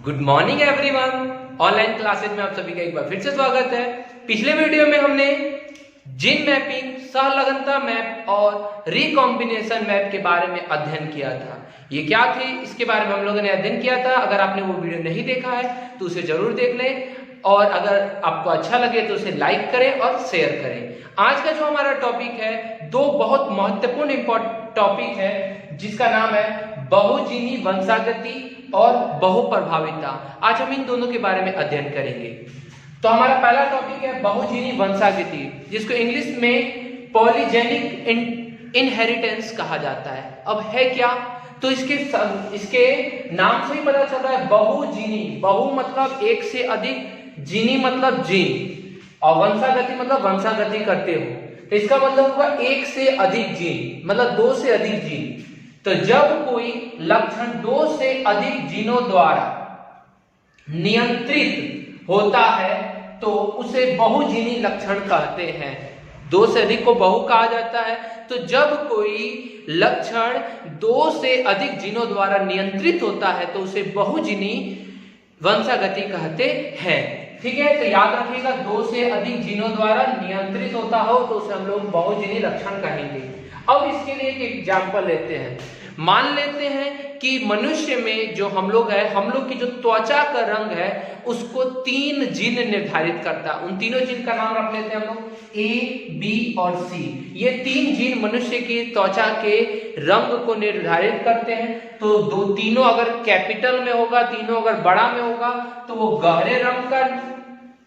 Good morning everyone. Online classes में आप सभी का एक बार फिर से स्वागत है। पिछले वीडियो में हमने जीन मैपिंग, सहलगनता मैप और रिकॉम्बिनेशन मैप के बारे में अध्ययन किया था। ये क्या थे, इसके बारे में हम लोगों ने अध्ययन किया था। अगर आपने वो वीडियो नहीं देखा है तो उसे जरूर देख लें और अगर आपको अच्छा लगे तो उसे लाइक करें और शेयर करें। आज का जो हमारा टॉपिक है, दो बहुत महत्वपूर्ण इंपॉर्टेंट टॉपिक है जिसका नाम है बहुजीनी वंशागति और बहुप्रभाविता। आज हम इन दोनों के बारे में अध्ययन करेंगे। तो हमारा पहला टॉपिक है बहुजीनी वंशागति, जिसको इंग्लिश में पॉलीजेनिक इनहेरिटेंस कहा जाता है। अब है क्या, तो इसके नाम से ही पता चल रहा है बहुजीनी। बहु मतलब एक से अधिक, जीनी मतलब जीन, और वंशागति मतलब वंशागति करते हो, तो इसका मतलब हुआ एक से अधिक जीन, मतलब दो से अधिक जीन। तो जब कोई लक्षण दो से अधिक जीनों द्वारा नियंत्रित होता है तो उसे बहुजीनी लक्षण कहते हैं। दो से अधिक को बहु कहा जाता है। तो जब कोई लक्षण दो से अधिक जीनों द्वारा नियंत्रित होता है तो उसे बहुजीनी वंशागति कहते हैं। ठीक है, तो याद रखिएगा, दो से अधिक जीनों द्वारा नियंत्रित होता हो तो उसे हम लोग बहुजीनी लक्षण कहेंगे। अब इसके लिए एक एग्जाम्पल लेते हैं। मान लेते हैं कि मनुष्य में जो हम लोग है, हम लोग की जो त्वचा का रंग है उसको तीन जीन निर्धारित करता है। उन तीनों जीन का नाम रख लेते हैं हम लोग, A, B और C। ये तीन जीन मनुष्य की त्वचा के रंग को निर्धारित करते हैं। तो तीनों अगर कैपिटल में होगा, तीनों अगर बड़ा में होगा तो वो गहरे रंग का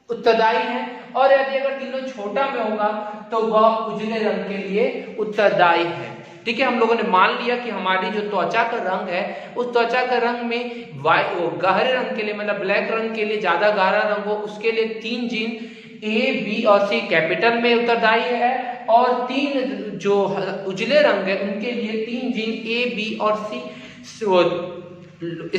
उत्तरदायी है, और यदि अगर तीनों छोटा में होगा तो वह उजले रंग के लिए उत्तरदायी है। ठीक है, हम लोगों ने मान लिया कि हमारी जो त्वचा का रंग है, उस त्वचा का रंग में गहरे रंग के लिए, मतलब ब्लैक रंग के लिए, ज्यादा गहरा रंग हो, उसके लिए तीन जीन A, B और C कैपिटल में उत्तरदायी है, और तीन जो उजले रंग है उनके लिए तीन जीन A, B और C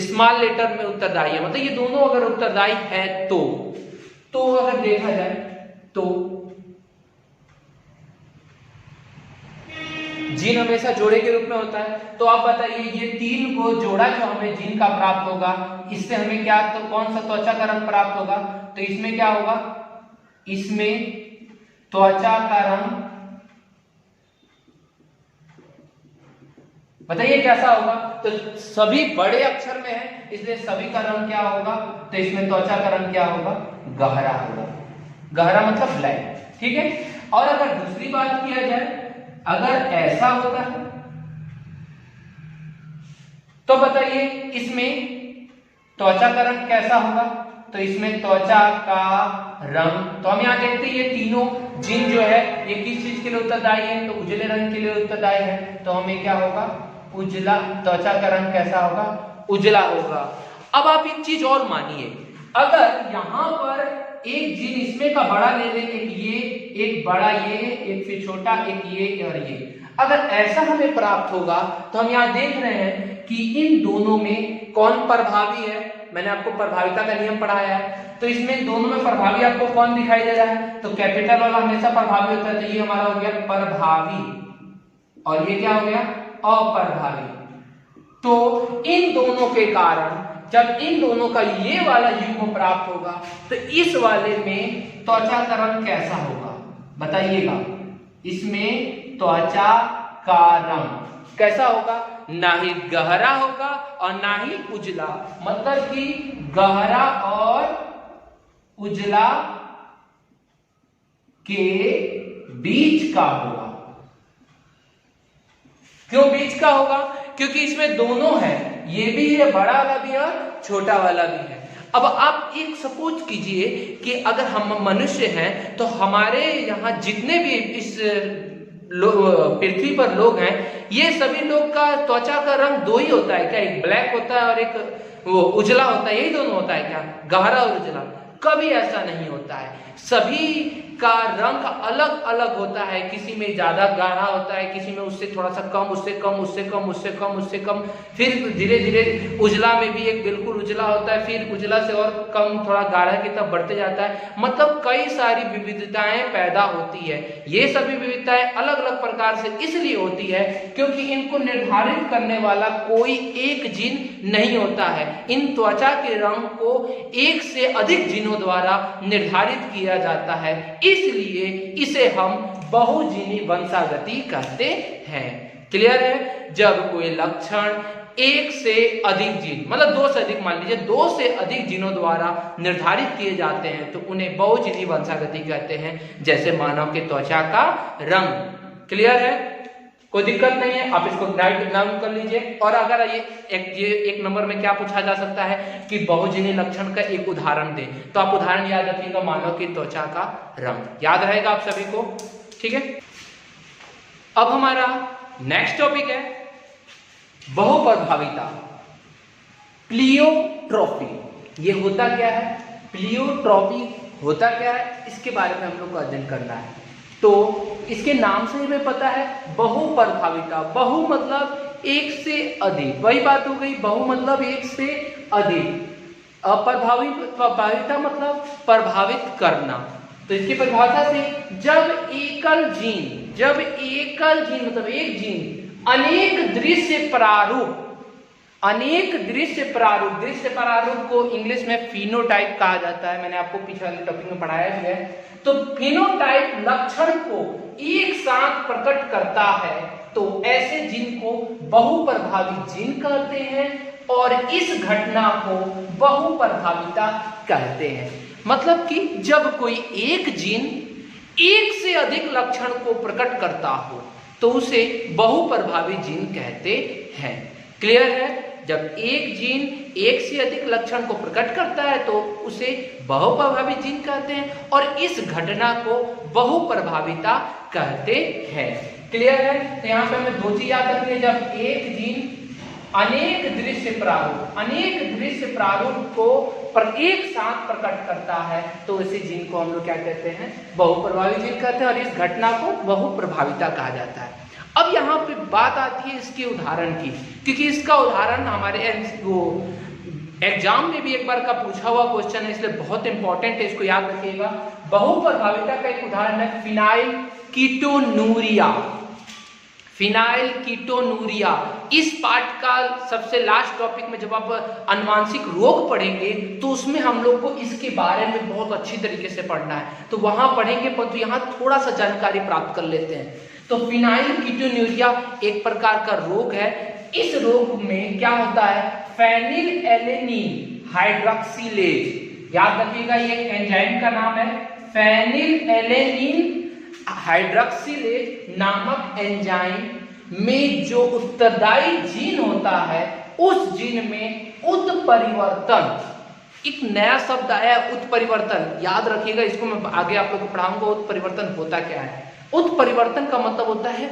स्मॉल लेटर में उत्तरदायी है। मतलब ये दोनों अगर उत्तरदायी है तो अगर देखा जाए तो जीन हमेशा जोड़े के रूप में होता है। तो आप बताइए, ये तीन को जोड़ा जो हमें जीन का प्राप्त होगा, इससे हमें क्या, तो कौन सा त्वचा का रंग प्राप्त होगा? तो इसमें क्या होगा, इसमें त्वचा का रंग बताइए कैसा होगा? तो सभी बड़े अक्षर में है, इसलिए सभी का रंग क्या होगा? तो इसमें त्वचा का रंग क्या होगा? गहरा होगा। गहरा मतलब ब्लैक। ठीक है, और अगर दूसरी बात किया जाए, अगर ऐसा होता है तो बताइए इसमें त्वचा का रंग कैसा होगा? तो इसमें त्वचा का रंग, तो हम यहां देखते हैं ये तीनों जीन जो है ये किस चीज के लिए उत्तरदायी है? तो उजले रंग के लिए उत्तरदायी है। तो हमें क्या होगा? उजला। त्वचा का रंग कैसा होगा? उजला होगा। अब आप एक चीज और मानिए, अगर यहां पर एक जीन इसमें का बड़ा ले लें, एक ये, एक बड़ा ये, एक फिर छोटा, एक ये और ये, अगर ऐसा हमें प्राप्त होगा तो हम यहाँ देख रहे हैं कि इन दोनों में कौन प्रभावी है। मैंने आपको प्रभाविता का नियम पढ़ाया है, तो इसमें दोनों में प्रभावी आपको कौन दिखाई दे रहा है? तो कैपिटल वाला हमेशा प्रभावी होता है, तो ये हमारा हो गया प्रभावी, और ये क्या हो गया? अप्रभावी। तो इन दोनों के कारण जब इन दोनों का ये वाला युग्म प्राप्त होगा तो इस वाले में त्वचा का रंग कैसा होगा? बताइएगा, इसमें त्वचा का रंग कैसा होगा? ना ही गहरा होगा और ना ही उजला, मतलब कि गहरा और उजला के बीच का होगा। क्यों बीच का होगा? क्योंकि इसमें दोनों है, ये भी है, बड़ा वाला भी है और छोटा वाला भी है। अब आप एक सपोज कीजिए कि अगर हम मनुष्य हैं तो हमारे यहाँ जितने भी इस पृथ्वी पर लोग हैं, ये सभी लोग का त्वचा का रंग दो ही होता है क्या? एक ब्लैक होता है और एक वो उजला होता है, यही दोनों होता है क्या? गहरा और उजला? कभी ऐसा नहीं होता है। सभी का रंग अलग अलग होता है, किसी में ज्यादा गाढ़ा होता है, किसी में उससे थोड़ा सा कम, उससे कम, उससे कम, उससे कम, उससे कम, फिर धीरे धीरे उजला में भी एक बिल्कुल उजला होता है, फिर उजला से और कम थोड़ा गाढ़ा की तरफ बढ़ते जाता है। मतलब कई सारी विविधताएं पैदा होती है। ये सभी विविधताएं अलग अलग प्रकार से इसलिए होती है क्योंकि इनको निर्धारित करने वाला कोई एक जीन नहीं होता है। इन त्वचा के रंग को एक से अधिक जीनों द्वारा निर्धारित किया जाता है, इसलिए इसे हम बहुजीनी वंशागति कहते हैं। क्लियर है? जब कोई लक्षण एक से अधिक जीन, मतलब दो से अधिक, मान लीजिए दो से अधिक जीनों द्वारा निर्धारित किए जाते हैं तो उन्हें बहुजीनी वंशागति कहते हैं, जैसे मानव के त्वचा का रंग। क्लियर है? कोई दिक्कत नहीं है, आप इसको राइट डाउन कर लीजिए। और अगर ये एक नंबर में क्या पूछा जा सकता है कि बहुजीनी लक्षण का एक उदाहरण दें, तो आप उदाहरण याद रखिएगा, मानव की त्वचा का रंग। याद रहेगा आप सभी को? ठीक है। अब हमारा नेक्स्ट टॉपिक है बहुप्रभाविता, प्लियोट्रॉपी। ये होता क्या है? प्लियोट्रॉपी होता क्या है, इसके बारे में हम लोग को अध्ययन करना है। तो इसके नाम से हमें पता है बहुप्रभाविता। बहु मतलब एक से अधिक, वही बात हो गई, बहु मतलब एक से अधिक। प्रभाविता मतलब प्रभावित करना। तो इसकी परिभाषा से जब एकल जीन मतलब एक जीन अनेक दृश्य प्रारूप को इंग्लिश में फिनोटाइप कहा जाता है। मैंने आपको पिछले वाले टॉपिक में पढ़ाया भी है। तो फिनोटाइप लक्षण को एक साथ प्रकट करता है, तो ऐसे जीन को बहुप्रभावी जीन कहते हैं और इस घटना को बहुप्रभाविता कहते हैं। मतलब कि जब कोई एक जीन एक से अधिक लक्षण को प्रकट करता हो तो उसे बहुप्रभावी जीन कहते हैं। क्लियर है? जब एक जीन एक से अधिक लक्षण को प्रकट करता है तो उसे बहुप्रभावी जीन कहते हैं और इस घटना को बहुप्रभाविता कहते हैं। क्लियर है? तो यहाँ पे हमें दो चीज याद रखनी है। जब एक जीन अनेक दृश्य प्रारूप को एक साथ प्रकट करता है तो इसी जीन को हम लोग क्या कहते हैं? बहुप्रभावी जीन कहते हैं और इस घटना को बहुप्रभाविता कहा जाता है। अब यहाँ पे बात आती है इसके उदाहरण की, क्योंकि इसका उदाहरण हमारे एग्जाम में भी एक बार का पूछा हुआ क्वेश्चन है, इसलिए बहुत इंपॉर्टेंट है, इसको याद रखिएगा। बहुप्रभाविता का एक उदाहरण है फिनाइल कीटोनूरिया। इस पार्ट का सबसे लास्ट टॉपिक में जब आप अनुवांशिक रोग पढ़ेंगे तो उसमें हम लोग को इसके बारे में बहुत अच्छी तरीके से पढ़ना है, तो वहां पढ़ेंगे, परंतु यहाँ थोड़ा सा जानकारी प्राप्त कर लेते हैं। तो फिनाइल कीटोनूरिया एक प्रकार का रोग है। इस रोग में क्या होता है? फेनिलएलेनिन हाइड्रोक्सिलेज, याद रखिएगा ये एंजाइम का नाम है। फेनिलएलेनिन हाइड्रोक्सिलेज नामक एंजाइम में जो उत्तरदायी जीन होता है उस जीन में उत्परिवर्तन, एक नया शब्द आया उत्परिवर्तन, याद रखिएगा, इसको मैं आगे आप लोग को पढ़ाऊंगा। उत्परिवर्तन होता क्या है? उत्परिवर्तन का मतलब होता है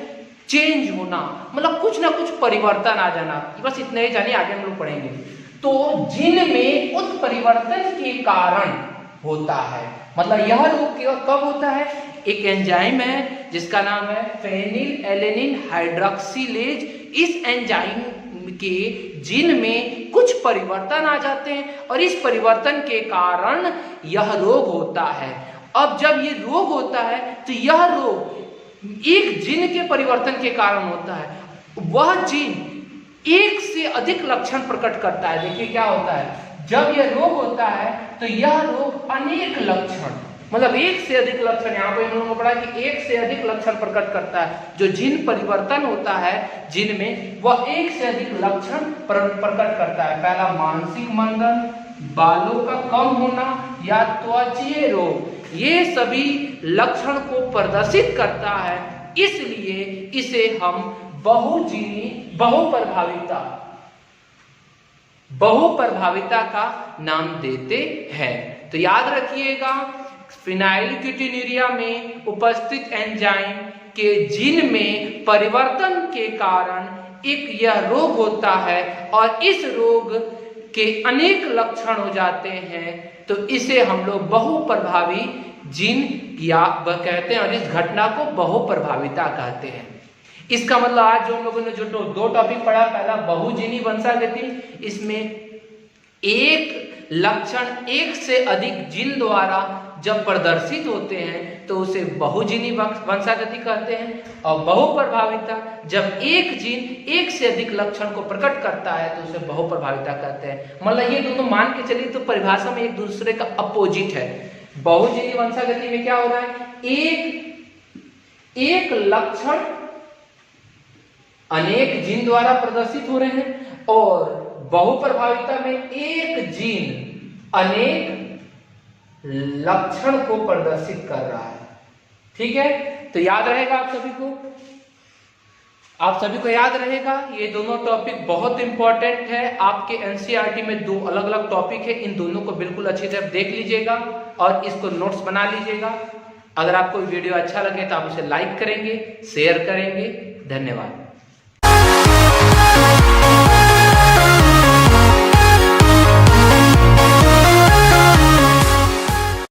चेंज होना, मतलब कुछ ना कुछ परिवर्तन आ जाना। बस इतना ही जानिए, आगे हम लोग पढ़ेंगे। तो जीन में उत्परिवर्तन के कारण होता है, मतलब यह रोग कब होता है? एक एंजाइम है जिसका नाम है फेनिलएलेनिन हाइड्रोक्सिलेज। इस एंजाइम के जीन में कुछ परिवर्तन आ जाते हैं और इस परिवर्तन के कारण यह रोग होता है। अब जब ये रोग होता है तो यह रोग एक जीन के परिवर्तन के कारण होता है। वह जीन एक से अधिक लक्षण प्रकट करता है। देखिए क्या होता है, जब यह रोग होता है तो यह रोग अनेक लक्षण, मतलब एक से अधिक लक्षण, यहाँ पे हम लोगों को पढ़ा कि एक से अधिक लक्षण प्रकट करता है। जो जीन परिवर्तन होता है जीन में, वह एक से अधिक लक्षण प्रकट करता है। पहला मानसिक मंदन, बालों का कम होना या त्वचीय रोग, ये सभी लक्षण को प्रदर्शित करता है, इसलिए इसे हम बहुप्रभाविता का नाम देते हैं। तो याद रखिएगा, फिनाइल कीटोनूरिया में उपस्थित एंजाइम के जीन में परिवर्तन के कारण एक यह रोग होता है और इस रोग के अनेक लक्षण हो जाते हैं, तो इसे हम लोग बहुप्रभावी जीन या वह कहते हैं, और इस घटना को बहुप्रभाविता कहते हैं। इसका मतलब आज जो हम लोगों ने जो दो टॉपिक पढ़ा, पहला बहुजीनी वंशागति, इसमें एक लक्षण एक से अधिक जीन द्वारा जब प्रदर्शित होते हैं तो उसे बहुजीनी वंशागति कहते हैं, और बहुप्रभाविता जब एक जीन एक से अधिक लक्षण को प्रकट करता है तो उसे बहुप्रभाविता कहते हैं। मतलब ये दोनों मान के चलिए तो परिभाषा में एक दूसरे का अपोजिट है। बहुजीनी वंशागति में क्या हो रहा है, एक लक्षण अनेक जीन द्वारा प्रदर्शित हो रहे हैं, और बहुप्रभाविता में एक जीन अनेक लक्षण को प्रदर्शित कर रहा है। ठीक है, तो याद रहेगा आप सभी को याद रहेगा। ये दोनों टॉपिक बहुत इंपॉर्टेंट है। आपके एनसीईआरटी में दो अलग अलग टॉपिक है, इन दोनों को बिल्कुल अच्छी तरह देख लीजिएगा और इसको नोट्स बना लीजिएगा। अगर आपको वीडियो अच्छा लगे तो आप उसे लाइक करेंगे, शेयर करेंगे। धन्यवाद।